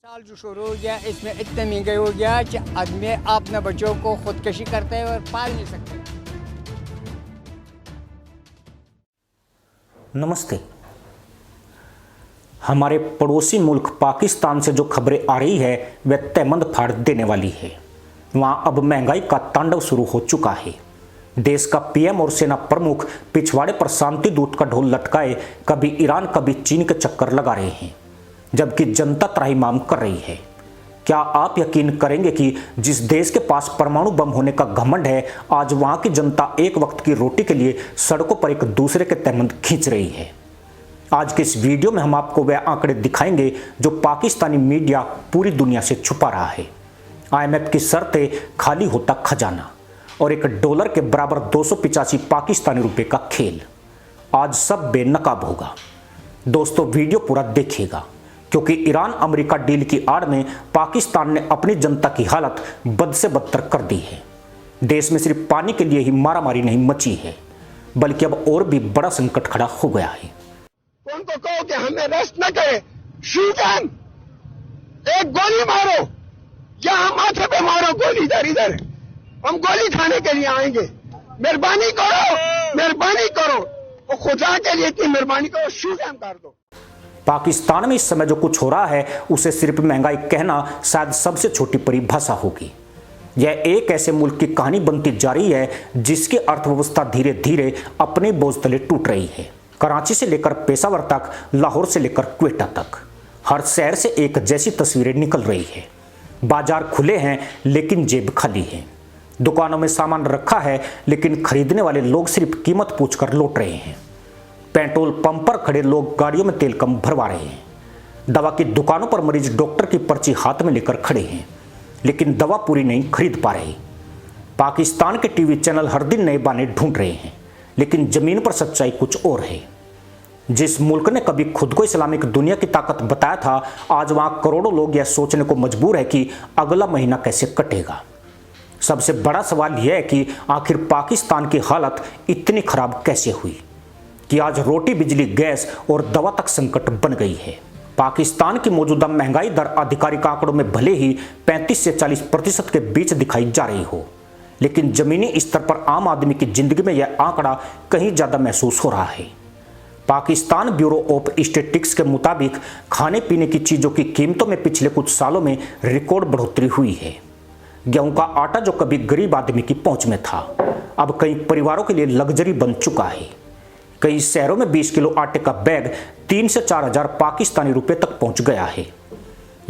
साल जो शुरू हो गया इसमें इतने महंगाई हो गया कि आदमी अपने बच्चों को खुदकशी करते हैं और पाल नहीं सकते। नमस्ते। हमारे पड़ोसी मुल्क पाकिस्तान से जो खबरें आ रही है वह तहमंद फाड़ देने वाली है। वहां अब महंगाई का तांडव शुरू हो चुका है। देश का पीएम और सेना प्रमुख पिछवाड़े पर शांति दूत का ढोल लटकाए कभी ईरान कभी चीन के चक्कर लगा रहे हैं, जबकि जनता त्राहिमाम कर रही है। क्या आप यकीन करेंगे कि जिस देश के पास परमाणु बम होने का घमंड है, आज वहां की जनता एक वक्त की रोटी के लिए सड़कों पर एक दूसरे के तहमंद खींच रही है। आज के इस वीडियो में हम आपको वह आंकड़े दिखाएंगे जो पाकिस्तानी मीडिया पूरी दुनिया से छुपा रहा है। IMF की शर्तें, खाली होता खजाना और $1 के बराबर 285 पाकिस्तानी रुपए का खेल। आज सब बेनकाब होगा। दोस्तों, वीडियो पूरा देखिएगा, क्योंकि ईरान अमेरिका डील की आड़ में पाकिस्तान ने अपनी जनता की हालत बद से बदतर कर दी है। देश में सिर्फ पानी के लिए ही मारामारी नहीं मची है, बल्कि अब और भी बड़ा संकट खड़ा हो गया है। कौन को कहो कि हमें रेस्ट न करे, शूट एम, एक गोली मारो या हम माथे पे मारो गोली, इधर हम गोली खाने के लिए आएंगे। मेहरबानी करो और खुदा के लिए इतनी मेहरबानी करो, शूट एम कर दो। पाकिस्तान में इस समय जो कुछ हो रहा है उसे सिर्फ महंगाई कहना शायद सबसे छोटी परिभाषा होगी। यह एक ऐसे मुल्क की कहानी बनती जा रही है जिसकी अर्थव्यवस्था धीरे धीरे अपने बोझ तले टूट रही है। कराची से लेकर पेशावर तक, लाहौर से लेकर क्वेटा तक, हर शहर से एक जैसी तस्वीरें निकल रही है। बाजार खुले हैं लेकिन जेब खाली है। दुकानों में सामान रखा है लेकिन खरीदने वाले लोग सिर्फ कीमत पूछकर लौट रहे हैं। पेट्रोल पंप पर खड़े लोग गाड़ियों में तेल कम भरवा रहे हैं। दवा की दुकानों पर मरीज डॉक्टर की पर्ची हाथ में लेकर खड़े हैं, लेकिन दवा पूरी नहीं खरीद पा रहे। पाकिस्तान के टीवी चैनल हर दिन नए बहाने ढूंढ रहे हैं, लेकिन जमीन पर सच्चाई कुछ और है। जिस मुल्क ने कभी खुद को इस्लामिक दुनिया की ताकत बताया था, आज वहां करोड़ों लोग यह सोचने को मजबूर है कि अगला महीना कैसे कटेगा। सबसे बड़ा सवाल यह है कि आखिर पाकिस्तान की हालत इतनी खराब कैसे हुई कि आज रोटी, बिजली, गैस और दवा तक संकट बन गई है। पाकिस्तान की मौजूदा महंगाई दर आधिकारिक आंकड़ों में भले ही 35 से 40% के बीच दिखाई जा रही हो, लेकिन जमीनी स्तर पर आम आदमी की जिंदगी में यह आंकड़ा कहीं ज्यादा महसूस हो रहा है। पाकिस्तान ब्यूरो ऑफ स्टैटिस्टिक्स के मुताबिक खाने पीने की चीजों की कीमतों में पिछले कुछ सालों में रिकॉर्ड बढ़ोतरी हुई है। गेहूं का आटा जो कभी गरीब आदमी की पहुंच में था, अब कई परिवारों के लिए लग्जरी बन चुका है। कई शहरों में 20 किलो आटे का बैग 3 से 4 हजार पाकिस्तानी रुपए तक पहुंच गया है।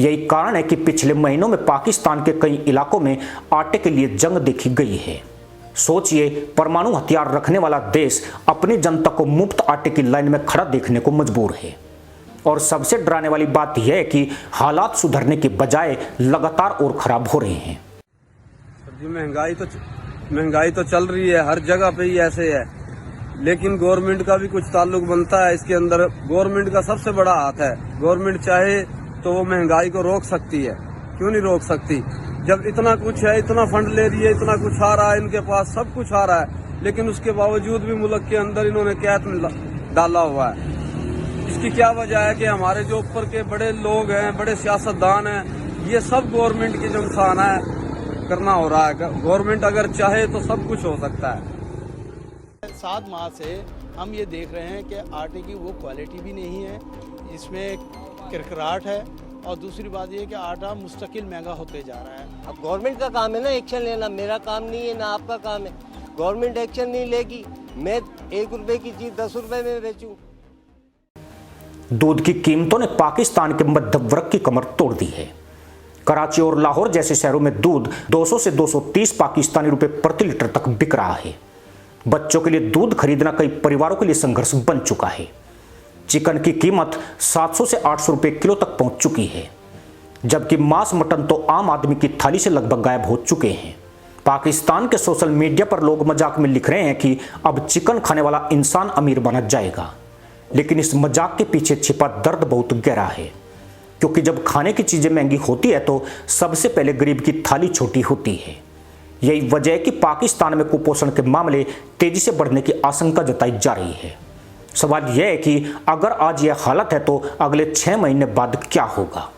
यही कारण है कि पिछले महीनों में पाकिस्तान के कई इलाकों में आटे के लिए जंग देखी गई है। सोचिए, परमाणु हथियार रखने वाला देश अपनी जनता को मुफ्त आटे की लाइन में खड़ा देखने को मजबूर है। और सबसे डराने वाली बात यह है कि हालात सुधरने के बजाय लगातार और खराब हो रहे हैं। महंगाई तो चल रही है, हर जगह पे ही ऐसे है, लेकिन गवर्नमेंट का भी कुछ ताल्लुक बनता है इसके अंदर। गवर्नमेंट का सबसे बड़ा हाथ है। गवर्नमेंट चाहे तो वो महंगाई को रोक सकती है, क्यों नहीं रोक सकती? जब इतना कुछ है, इतना फंड ले रही है, इतना कुछ आ रहा है, इनके पास सब कुछ आ रहा है, लेकिन उसके बावजूद भी मुल्क के अंदर इन्होंने कैद डाला हुआ है। इसकी क्या वजह है कि हमारे जो ऊपर के बड़े लोग हैं, बड़े सियासतदान हैं, ये सब गवर्नमेंट की जो नुकसान है करना हो रहा है। गवर्नमेंट अगर चाहे तो सब कुछ हो सकता है। 7 माह से हम ये देख रहे हैं कि आटे की वो क्वालिटी भी नहीं है, इसमें किरकिराहट है, और दूसरी बात ये कि आटा मुस्तकिल महंगा होते जा रहा है। अब गवर्नमेंट का काम है ना एक्शन लेना, मेरा काम नहीं है, ना आपका काम है। गवर्नमेंट एक्शन नहीं लेगी, मैं 1 रुपए की चीज 10 रुपए में बेचूं। दूध की कीमतों ने पाकिस्तान के मध्य वर्ग की कमर तोड़ दी है। कराची और लाहौर जैसे शहरों में दूध 200 से 230 पाकिस्तानी रुपए प्रति लीटर तक बिक रहा है। बच्चों के लिए दूध खरीदना कई परिवारों के लिए संघर्ष बन चुका है। चिकन की कीमत 700 से 800 रुपए किलो तक पहुंच चुकी है, जबकि मांस, मटन तो आम आदमी की थाली से लगभग गायब हो चुके हैं। पाकिस्तान के सोशल मीडिया पर लोग मजाक में लिख रहे हैं कि अब चिकन खाने वाला इंसान अमीर बना जाएगा, लेकिन इस मजाक के पीछे छिपा दर्द बहुत गहरा है, क्योंकि जब खाने की चीजें महंगी होती है तो सबसे पहले गरीब की थाली छोटी होती है। यही वजह है कि पाकिस्तान में कुपोषण के मामले तेजी से बढ़ने की आशंका जताई जा रही है। सवाल यह है कि अगर आज यह हालत है तो अगले 6 महीने बाद क्या होगा।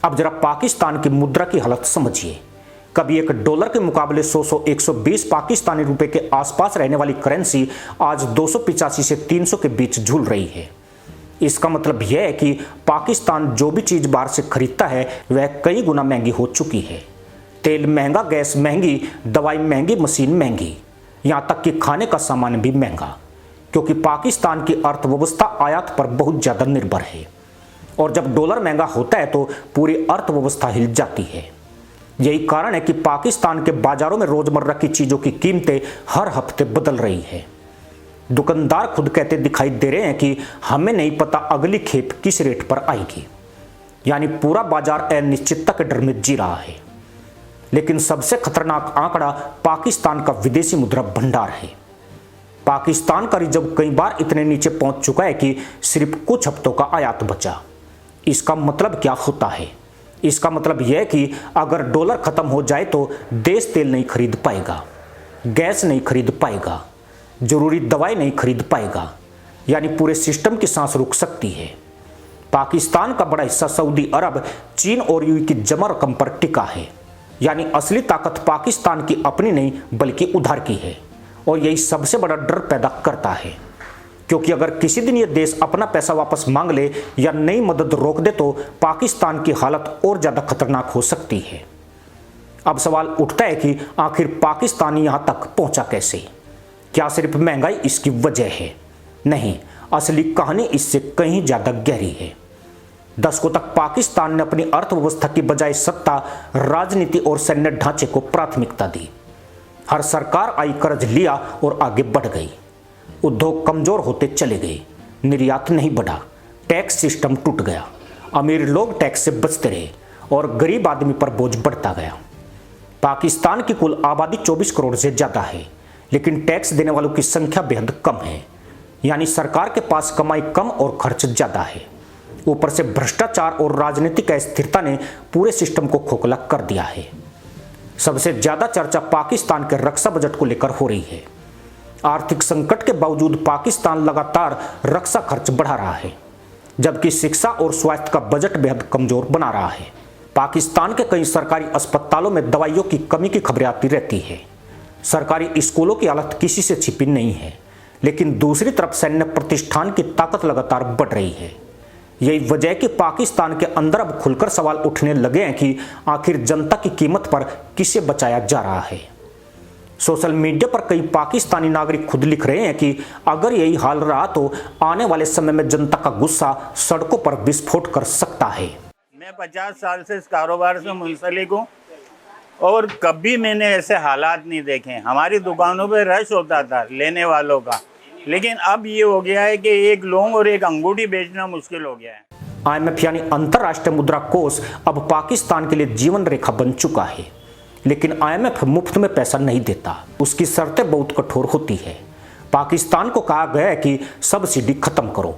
अब जरा पाकिस्तान की मुद्रा की हालत समझिए। कभी एक डॉलर के मुकाबले 100-120 पाकिस्तानी रुपए के आसपास रहने वाली करेंसी आज 285 से 300 के बीच झूल रही है। इसका मतलब यह है कि पाकिस्तान जो भी चीज बाहर से खरीदता है वह कई गुना महंगी हो चुकी है। तेल महंगा, गैस महंगी, दवाई महंगी, मशीन महंगी, यहाँ तक कि खाने का सामान भी महंगा, क्योंकि पाकिस्तान की अर्थव्यवस्था आयात पर बहुत ज्यादा निर्भर है। और जब डॉलर महंगा होता है तो पूरी अर्थव्यवस्था हिल जाती है। यही कारण है कि पाकिस्तान के बाजारों में रोजमर्रा की चीजों की कीमतें हर हफ्ते बदल रही है। दुकानदार खुद कहते दिखाई दे रहे हैं कि हमें नहीं पता अगली खेप किस रेट पर आएगी, यानी पूरा बाजार अनिश्चितता के डर में जी रहा है। लेकिन सबसे खतरनाक आंकड़ा पाकिस्तान का विदेशी मुद्रा भंडार है। पाकिस्तान का रिजर्व कई बार इतने नीचे पहुंच चुका है कि सिर्फ कुछ हफ्तों का आयात बचा। इसका मतलब क्या होता है? इसका मतलब यह है कि अगर डॉलर खत्म हो जाए तो देश तेल नहीं खरीद पाएगा, गैस नहीं खरीद पाएगा, जरूरी दवाई नहीं खरीद पाएगा, यानी पूरे सिस्टम की सांस रुक सकती है। पाकिस्तान का बड़ा हिस्सा सऊदी अरब, चीन और यूएई की जमा रकम पर टिका है, यानी असली ताकत पाकिस्तान की अपनी नहीं बल्कि उधार की है। और यही सबसे बड़ा डर पैदा करता है, क्योंकि अगर किसी दिन ये देश अपना पैसा वापस मांग ले या नई मदद रोक दे तो पाकिस्तान की हालत और ज्यादा खतरनाक हो सकती है। अब सवाल उठता है कि आखिर पाकिस्तान यहां तक पहुंचा कैसे? क्या सिर्फ महंगाई इसकी वजह है? नहीं, असली कहानी इससे कहीं ज्यादा गहरी है। दशकों तक पाकिस्तान ने अपनी अर्थव्यवस्था की बजाय सत्ता, राजनीति और सैन्य ढांचे को प्राथमिकता दी। हर सरकार आई, कर्ज लिया और आगे बढ़ गई। उद्योग कमजोर होते चले गए, निर्यात नहीं बढ़ा, टैक्स सिस्टम टूट गया, अमीर लोग टैक्स से बचते रहे और गरीब आदमी पर बोझ बढ़ता गया। पाकिस्तान की कुल आबादी 24 करोड़ से ज्यादा है, लेकिन टैक्स देने वालों की संख्या बेहद कम है, यानी सरकार के पास कमाई कम और खर्च ज्यादा है। ऊपर से भ्रष्टाचार और राजनीतिक अस्थिरता ने पूरे सिस्टम को खोखला कर दिया है। सबसे ज्यादा चर्चा पाकिस्तान के रक्षा बजट को लेकर हो रही है। आर्थिक संकट के बावजूद पाकिस्तान लगातार रक्षा खर्च बढ़ा रहा है, जबकि शिक्षा और स्वास्थ्य का बजट बेहद कमजोर बना रहा है। पाकिस्तान के कई सरकारी अस्पतालों में दवाइयों की कमी की खबरें आती रहती है। सरकारी स्कूलों की हालत किसी से छिपी नहीं है, लेकिन दूसरी तरफ सैन्य प्रतिष्ठान की ताकत लगातार बढ़ रही है। यही वजह है कि पाकिस्तान के अंदर अब खुलकर सवाल उठने लगे हैं कि आखिर जनता की कीमत पर किसे बचाया जा रहा है। सोशल मीडिया पर कई पाकिस्तानी नागरिक खुद लिख रहे हैं कि अगर यही हाल रहा तो आने वाले समय में जनता का गुस्सा सड़कों पर विस्फोट कर सकता है। मैं 50 साल से इस कारोबार से मुंसलिक हूँ और कभी मैंने ऐसे हालात नहीं देखे। हमारी दुकानों पे रश होता था लेने वालों का, लेकिन अब ये हो गया है कि एक लौंग और एक अंगूठी बेचना मुश्किल हो गया है। IMF यानी अंतर्राष्ट्रीय मुद्रा कोष अब पाकिस्तान के लिए जीवन रेखा बन चुका है, लेकिन IMF मुफ्त में पैसा नहीं देता। उसकी शर्तें बहुत कठोर होती है। पाकिस्तान को कहा गया है कि सब्सिडी खत्म करो,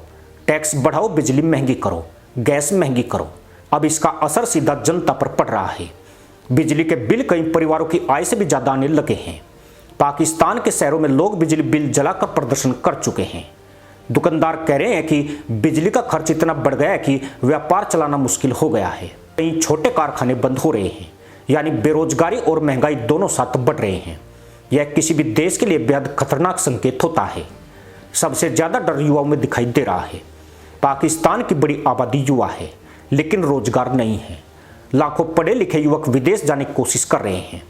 टैक्स बढ़ाओ, बिजली महंगी करो, गैस महंगी करो। अब इसका असर सीधा जनता पर पड़ रहा है। बिजली के बिल कई परिवारों की आय से भी ज्यादा आने लगे हैं। पाकिस्तान के शहरों में लोग बिजली बिल जलाकर प्रदर्शन कर चुके हैं। दुकानदार कह रहे हैं कि बिजली का खर्च इतना बढ़ गया है कि व्यापार चलाना मुश्किल हो गया है। कई छोटे कारखाने बंद हो रहे हैं, यानी बेरोजगारी और महंगाई दोनों साथ बढ़ रहे हैं। यह किसी भी देश के लिए बेहद खतरनाक संकेत होता है। सबसे ज्यादा डर युवाओं में दिखाई दे रहा है। पाकिस्तान की बड़ी आबादी युवा है, लेकिन रोजगार नहीं है। लाखों पढ़े लिखे युवक विदेश जाने की कोशिश कर रहे हैं।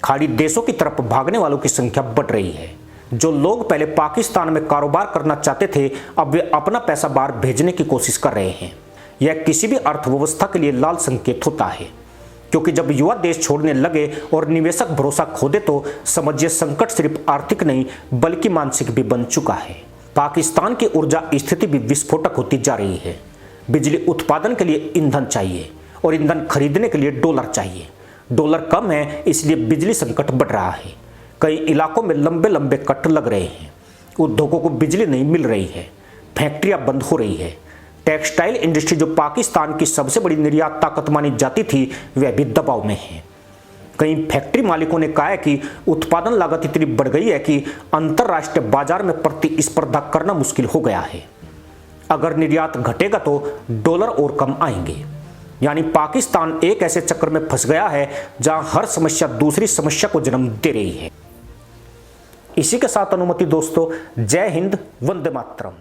खाड़ी देशों की तरफ भागने वालों की संख्या बढ़ रही है। जो लोग पहले पाकिस्तान में कारोबार करना चाहते थे, अब वे अपना पैसा बाहर भेजने की कोशिश कर रहे हैं। यह किसी भी अर्थव्यवस्था के लिए लाल संकेत होता है, क्योंकि जब युवा देश छोड़ने लगे और निवेशक भरोसा खो दे तो समझिए संकट सिर्फ आर्थिक नहीं बल्कि मानसिक भी बन चुका है। पाकिस्तान की ऊर्जा स्थिति भी विस्फोटक होती जा रही है। बिजली उत्पादन के लिए ईंधन चाहिए और ईंधन खरीदने के लिए डॉलर चाहिए। डॉलर कम है, इसलिए बिजली संकट बढ़ रहा है। कई इलाकों में लंबे लंबे कट लग रहे हैं। उद्योगों को बिजली नहीं मिल रही है, फैक्ट्रियां बंद हो रही है। टेक्सटाइल इंडस्ट्री जो पाकिस्तान की सबसे बड़ी निर्यात ताकत मानी जाती थी, वह भी दबाव में है। कई फैक्ट्री मालिकों ने कहा है कि उत्पादन लागत इतनी बढ़ गई है कि अंतर्राष्ट्रीय बाजार में प्रतिस्पर्धा करना मुश्किल हो गया है। अगर निर्यात घटेगा तो डॉलर और कम आएंगे। यानी पाकिस्तान एक ऐसे चक्कर में फंस गया है जहां हर समस्या दूसरी समस्या को जन्म दे रही है। इसी के साथ अनुमति दोस्तों, जय हिंद, वंदे मातरम।